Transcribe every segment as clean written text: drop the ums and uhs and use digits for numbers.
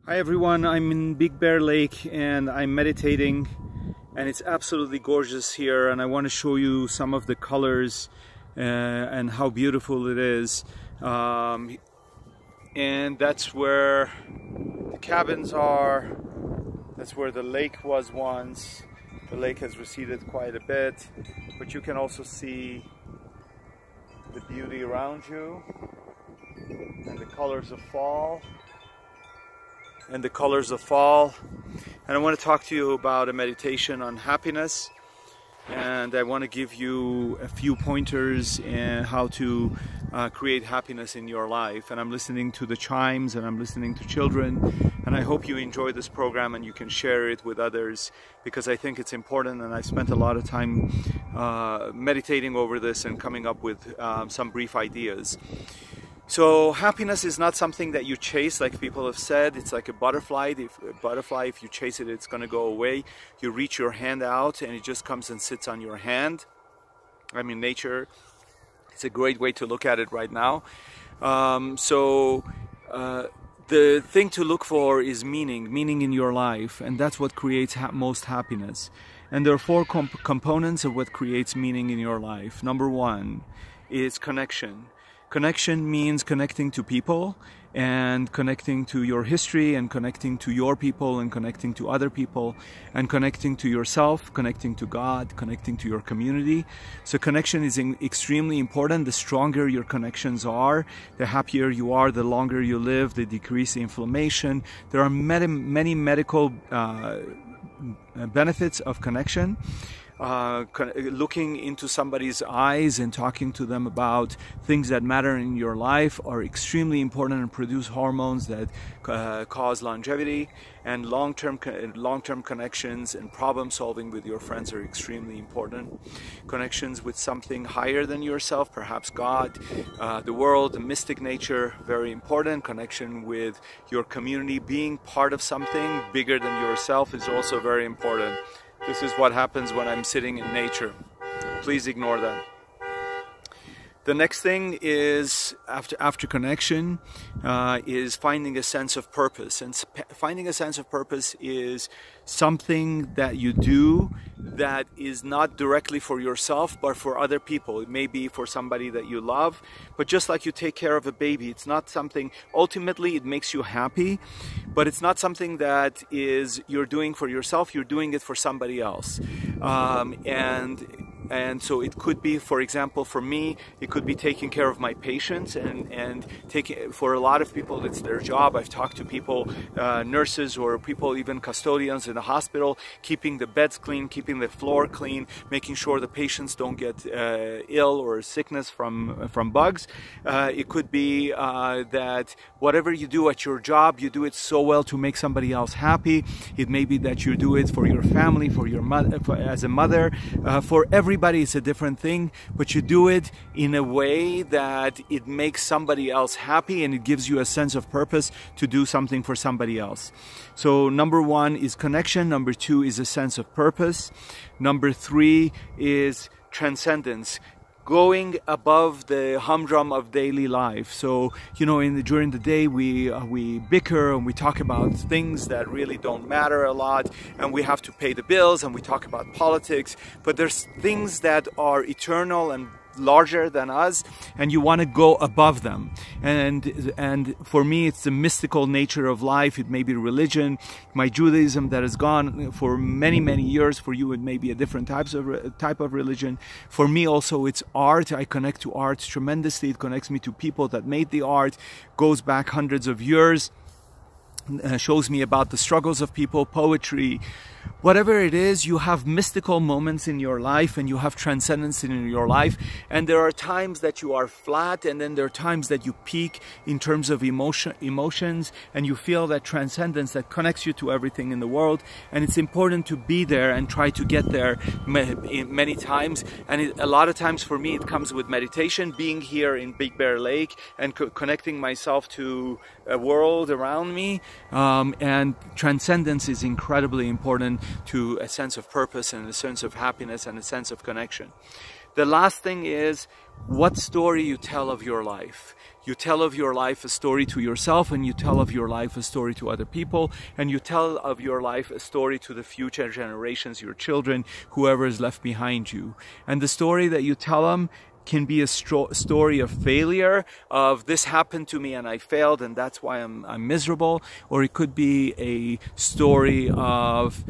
Hi everyone, I'm in Big Bear Lake and I'm meditating, and it's absolutely gorgeous here, and I want to show you some of the colors and how beautiful it is. And that's where the cabins are. That's where the lake was once. The lake has receded quite a bit, but you can also see the beauty around you and the colors of fall. And I want to talk to you about a meditation on happiness, and I want to give you a few pointers in how to create happiness in your life. And I'm listening to the chimes and I'm listening to children, and I hope you enjoy this program and you can share it with others, because I think it's important, and I spent a lot of time meditating over this and coming up with some brief ideas. So happiness is not something that you chase, like people have said. It's like a butterfly. If you chase it, it's going to go away. You reach your hand out and it just comes and sits on your hand. I mean, nature, it's a great way to look at it right now. The thing to look for is meaning in your life, and that's what creates most happiness. And there are four components of what creates meaning in your life. Number one is connection. Connection means connecting to people, and connecting to your history, and connecting to your people, and connecting to other people, and connecting to yourself, connecting to God, connecting to your community. So connection is extremely important. The stronger your connections are, the happier you are, the longer you live, the decrease the inflammation. There are many medical benefits of connection. Looking into somebody's eyes and talking to them about things that matter in your life are extremely important and produce hormones that cause longevity. And long-term connections and problem solving with your friends are extremely important. Connections with something higher than yourself, perhaps God, the world, the mystic nature, very important. Connection with your community, being part of something bigger than yourself, is also very important. This is what happens when I'm sitting in nature. Please ignore that. The next thing is, after connection, is finding a sense of purpose. And finding a sense of purpose is something that you do that is not directly for yourself, but for other people. It may be for somebody that you love, but just like you take care of a baby, it's not something, ultimately it makes you happy, but it's not something that you're doing for yourself, you're doing it for somebody else. And so it could be, for example, for me, it could be taking care of my patients, and for a lot of people, it's their job. I've talked to people, nurses or people, even custodians in the hospital, keeping the beds clean, keeping the floor clean, making sure the patients don't get ill or sickness from bugs. It could be that whatever you do at your job, you do it so well to make somebody else happy. It may be that you do it for your family, for your mother, as a mother, for everybody. It's a different thing, but you do it in a way that it makes somebody else happy, and it gives you a sense of purpose to do something for somebody else. So number one is connection. Number two is a sense of purpose. Number three is transcendence. Going above the humdrum of daily life. So, you know, during the day we bicker and we talk about things that really don't matter a lot, and we have to pay the bills, and we talk about politics, but there's things that are eternal and larger than us, and you want to go above them. And for me, it's the mystical nature of life. It may be religion, my Judaism that has gone for many years. For you, it may be a different type of religion. For me also, it's art. I connect to art tremendously. It connects me to people that made the art, goes back hundreds of years, shows me about the struggles of people, poetry. Whatever it is, you have mystical moments in your life, and you have transcendence in your life, and there are times that you are flat, and then there are times that you peak in terms of emotions, and you feel that transcendence that connects you to everything in the world. And it's important to be there and try to get there many times. And a lot of times for me, it comes with meditation, being here in Big Bear Lake and connecting myself to a world around me. And transcendence is incredibly important to a sense of purpose and a sense of happiness and a sense of connection. The last thing is what story you tell of your life. You tell of your life a story to yourself, and you tell of your life a story to other people, and you tell of your life a story to the future generations, your children, whoever is left behind you. And the story that you tell them can be a story of failure, of this happened to me and I failed and that's why I'm miserable, or it could be a story of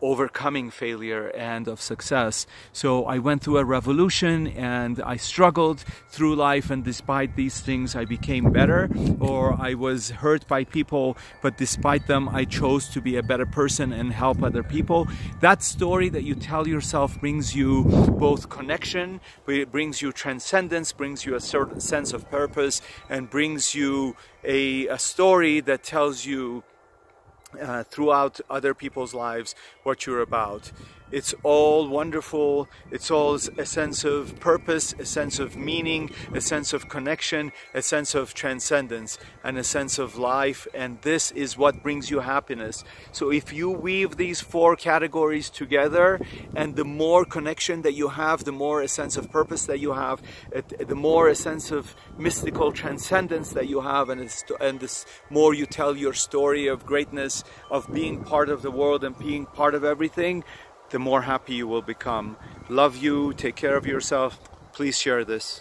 overcoming failure and of success. So I went through a revolution and I struggled through life, and despite these things I became better, or I was hurt by people, but despite them I chose to be a better person and help other people. That story that you tell yourself brings you both connection, it brings you transcendence, brings you a certain sense of purpose, and brings you a story that tells you throughout other people's lives what you're about. It's all wonderful. It's all a sense of purpose, a sense of meaning, a sense of connection, a sense of transcendence, and a sense of life. And this is what brings you happiness. So if you weave these four categories together, and the more connection that you have, the more a sense of purpose that you have, the more a sense of mystical transcendence that you have, and the more you tell your story of greatness, of being part of the world and being part of everything, the more happy you will become. Love you. Take care of yourself. Please share this.